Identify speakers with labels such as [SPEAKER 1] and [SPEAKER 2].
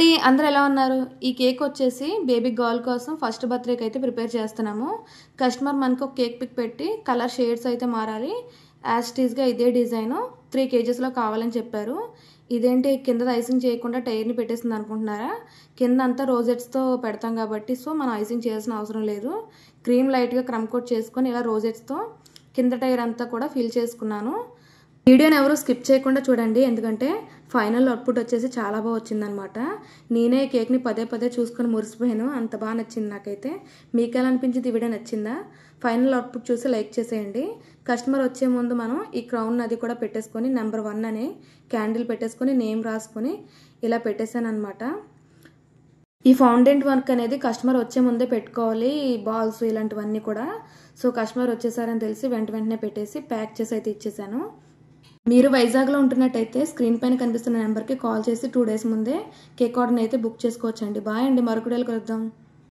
[SPEAKER 1] అండి అందరూ ఎలా ఉన్నారు? ఈ కేక్ వచ్చేసి బేబీ గర్ల్ కోసం ఫస్ట్ బర్త్డేకి అయితే ప్రిపేర్ చేస్తున్నాము. కస్టమర్ మనకు ఒక కేక్ పిక్ పెట్టి కలర్ షేడ్స్ అయితే మారాలి, యాజ్ ఇట్ ఈస్గా ఇదే డిజైన్ 3 kgsలో కావాలని చెప్పారు. ఇదేంటి కింద ఐసింగ్ చేయకుండా టైర్ని పెట్టేసింది అనుకుంటున్నారా? కింద అంతా రోజెట్స్తో పెడతాం కాబట్టి సో మనం ఐసింగ్ చేయాల్సిన అవసరం లేదు. క్రీమ్ లైట్గా క్రమ్ కోట్ చేసుకొని ఇలా రోజెట్స్తో కింద టైర్ అంతా కూడా ఫిల్ చేసుకున్నాను. వీడియోని ఎవరు స్కిప్ చేయకుండా చూడండి, ఎందుకంటే ఫైనల్ అవుట్పుట్ వచ్చేసి చాలా బాగా వచ్చిందనమాట. నేనే కేక్ని పదే పదే చూసుకొని మురిసిపోయాను, అంత బాగా నచ్చింది నాకైతే. మీకు ఎలా అనిపించింది? ఈ వీడియో నచ్చిందా? ఫైనల్ అవుట్పుట్ చూసి లైక్ చేసేయండి. కస్టమర్ వచ్చే ముందు మనం ఈ క్రౌన్ అది కూడా పెట్టేసుకొని నెంబర్ 1 అనే క్యాండిల్ పెట్టేసుకొని నేమ్ రాసుకొని ఇలా పెట్టేశాను అనమాట. ఈ ఫౌండెంట్ వర్క్ అనేది కస్టమర్ వచ్చే ముందే పెట్టుకోవాలి, బాల్స్ ఇలాంటివన్నీ కూడా. సో కస్టమర్ వచ్చేసారని తెలిసి వెంటనే పెట్టేసి ప్యాక్ చేసి అయితే ఇచ్చేసాను. మీరు వైజాగ్లో ఉంటున్నట్టయితే స్క్రీన్ పైన కనిపిస్తున్న నెంబర్కి కాల్ చేసి 2 days ముందే కేక్ ఆర్డర్ని అయితే బుక్ చేసుకోవచ్చండి. బాయ్ అండి, మరొక వీడియోలో కలుద్దాం.